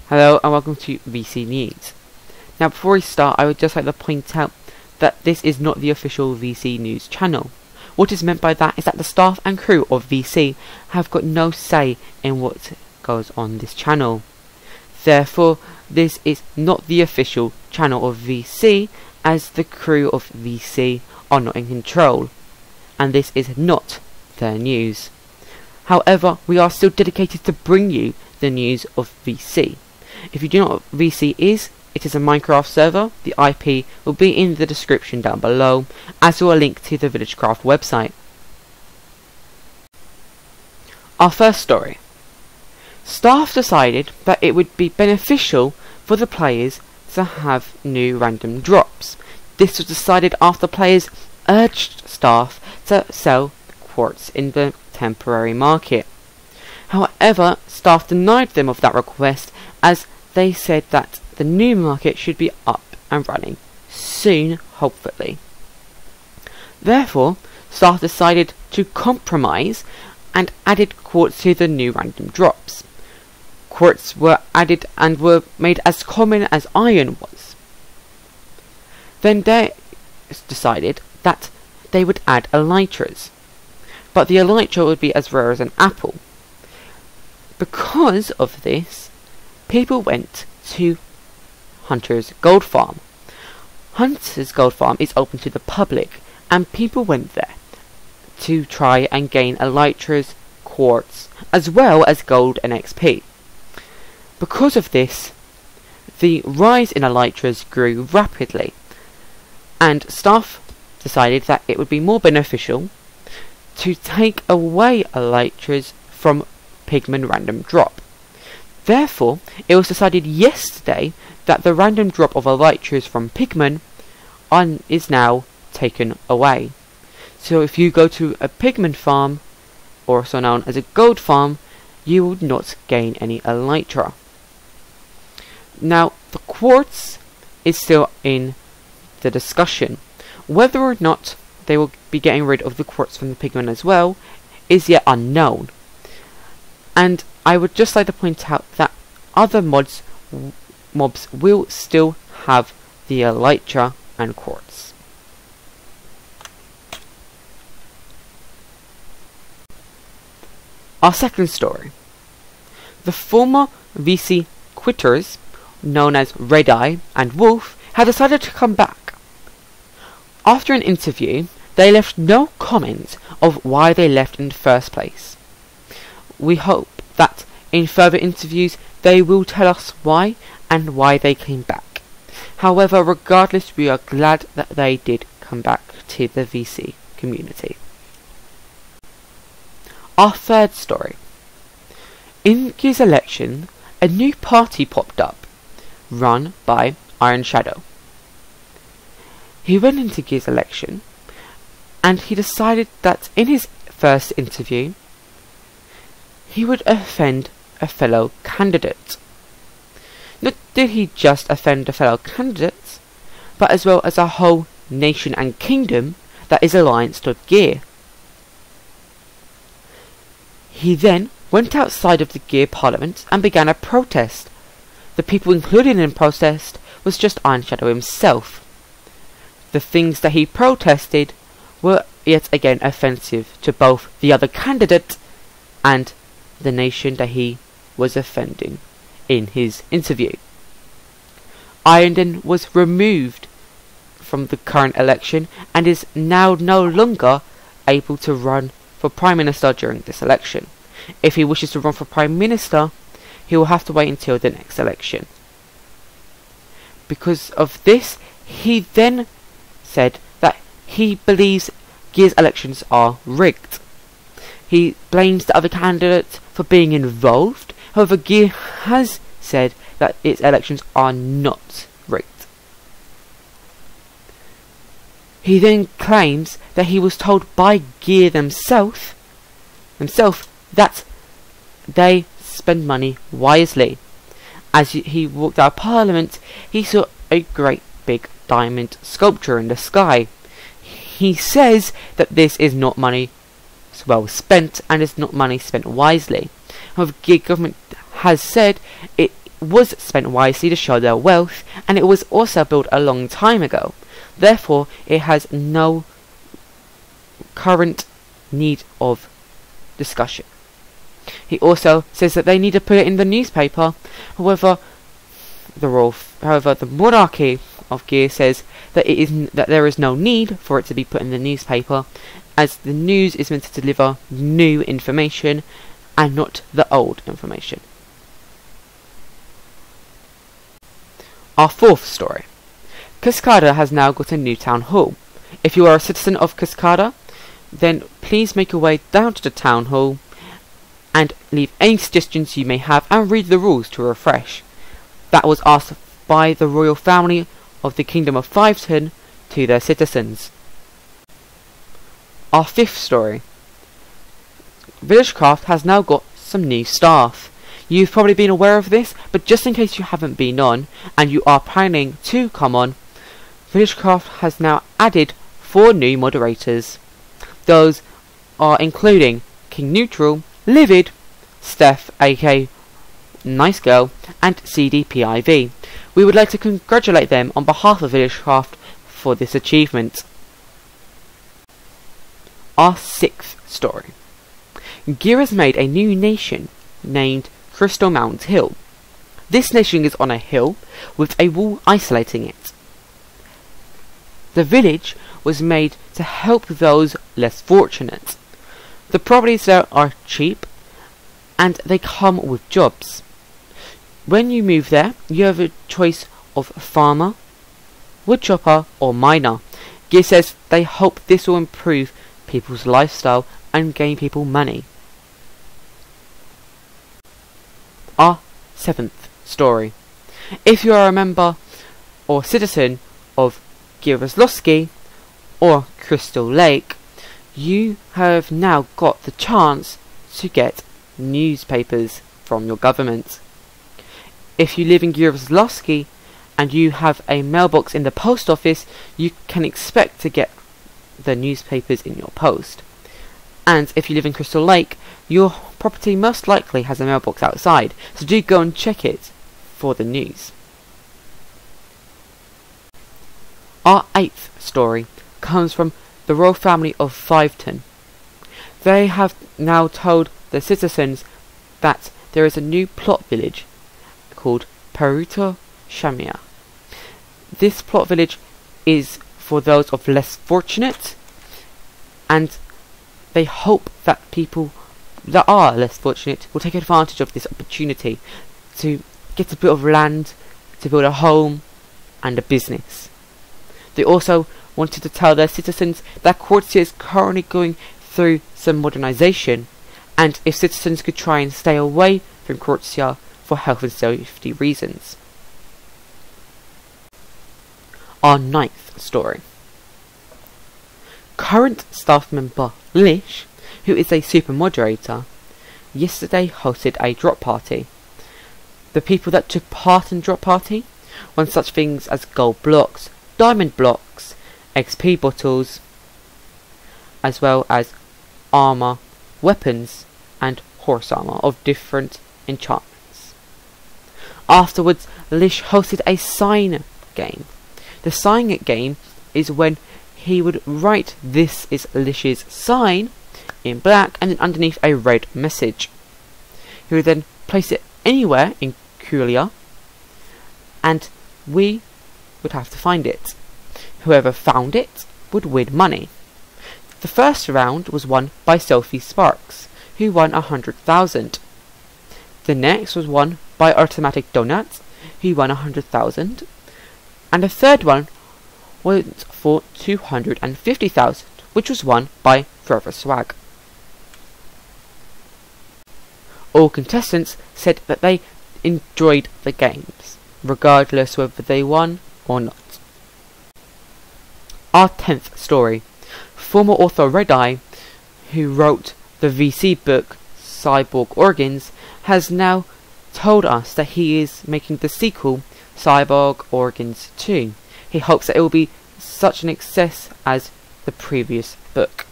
Hello and welcome to VC News. Now before we start, I would just like to point out that this is not the official VC News channel. What is meant by that is that the staff and crew of VC have got no say in what goes on this channel. Therefore, this is not the official channel of VC, as the crew of VC are not in control, and this is not their news. However, we are still dedicated to bring you the news of VC. If you do not know what VC is, it is a Minecraft server. The IP will be in the description down below, as will a link to the Villagecraft website. Our first story. Staff decided that it would be beneficial for the players to have new random drops. This was decided after players urged staff to sell quartz in the temporary market. However, staff denied them of that request, as they said that the new market should be up and running soon, hopefully. Therefore, staff decided to compromise and added quartz to the new random drops. Quartz were added and were made as common as iron was. Then they decided that they would add elytras, but the elytra would be as rare as an apple. Because of this, people went to Hunter's Gold Farm. Hunter's Gold Farm is open to the public, and people went there to try and gain elytras, quartz, as well as gold and XP. Because of this, the rise in elytras grew rapidly, and staff decided that it would be more beneficial to take away elytras from Pigman random drop. Therefore, it was decided yesterday that the random drop of elytras from Pigman is now taken away. So if you go to a Pigman farm, also known as a gold farm, you would not gain any elytra. Now, the quartz is still in the discussion. Whether or not they will be getting rid of the quartz from the Pigman as well is yet unknown. And I would just like to point out that other mobs will still have the elytra and quartz. Our second story. The former VC quitters, known as Red Eye and Wolf, had decided to come back. After an interview, they left no comment of why they left in the first place. We hope that in further interviews they will tell us why and why they came back. However, regardless, we are glad that they did come back to the VC community. Our third story. In Gear's election, a new party popped up, run by Iron Shadow. He went into Gear's election, and he decided that in his first interview, he would offend a fellow candidate. Not did he just offend a fellow candidate, but as well as a whole nation and kingdom that is allianced with Gear. He then went outside of the Gear Parliament and began a protest. The people included in the protest was just Iron Shadow himself. The things that he protested were yet again offensive to both the other candidate and the nation that he was offending in his interview. Iron was removed from the current election and is now no longer able to run for Prime Minister during this election. If he wishes to run for Prime Minister, he will have to wait until the next election. Because of this, he then said that he believes Gear's elections are rigged. He blames the other candidates for being involved. However, Gear has said that its elections are not rigged. He then claims that he was told by Gear themselves that they spend money wisely. As he walked out of Parliament, he saw a great big diamond sculpture in the sky. He says that this is not money well spent and is not money spent wisely. However, Gear government has said it was spent wisely to show their wealth, and it was also built a long time ago. Therefore, it has no current need of discussion. He also says that they need to put it in the newspaper. However, the monarchy of Gear says that there is no need for it to be put in the newspaper, as the news is meant to deliver new information and not the old information. Our fourth story. Cascada has now got a new town hall. If you are a citizen of Cascada, then please make your way down to the town hall and leave any suggestions you may have and read the rules to refresh. That was asked by the royal family of the Kingdom of Fiveton to their citizens. Our fifth story. Villagecraft has now got some new staff. You've probably been aware of this, but just in case you haven't been on and you are planning to come on, Villagecraft has now added 4 new moderators. Those are including King Neutral, Livid, Steph aka Nice Girl, and CDPIV. We would like to congratulate them on behalf of Villagecraft for this achievement. Our sixth story. Gear has made a new nation named Crystal Mount Hill. This nation is on a hill with a wall isolating it. The village was made to help those less fortunate. The properties there are cheap and they come with jobs. When you move there, you have a choice of farmer, woodchopper or miner. Gear says they hope this will improve people's lifestyle and gain people money. Our seventh story. If you are a member or citizen of Gierozlowski or Crystal Lake, you have now got the chance to get newspapers from your government. If you live in Gierozlowski and you have a mailbox in the post office, you can expect to get the newspapers in your post. And if you live in Crystal Lake, your property most likely has a mailbox outside, so do go and check it for the news. Our eighth story comes from the royal family of Fiveton. They have now told the citizens that there is a new plot village called Peruto Shamia. This plot village is for those of less fortunate, and they hope that people that are less fortunate will take advantage of this opportunity to get a bit of land, to build a home and a business. They also wanted to tell their citizens that Cortia is currently going through some modernization, and if citizens could try and stay away from Cortia for health and safety reasons. Our ninth story. Current staff member Lish, who is a super moderator, yesterday hosted a drop party. The people that took part in drop party won such things as gold blocks, diamond blocks, XP bottles, as well as armor, weapons, and horse armor of different enchantments. Afterwards, Lish hosted a sign game. The sign game is when he would write "This is Lish's sign" in black and then underneath a red message. He would then place it anywhere in Kulia, and we would have to find it. Whoever found it would win money. The first round was won by Sophie Sparks, who won 100,000. The next was won by Automatic Donut, who won 100,000. And the third one was for 250,000, which was won by Forever Swag. All contestants said that they enjoyed the games, regardless whether they won or not. Our 10th story. Former author Red Eye, who wrote the VC book Cyborg Organs, has now told us that he is making the sequel Cyborg Organs 2. He hopes that it will be such an success as the previous book.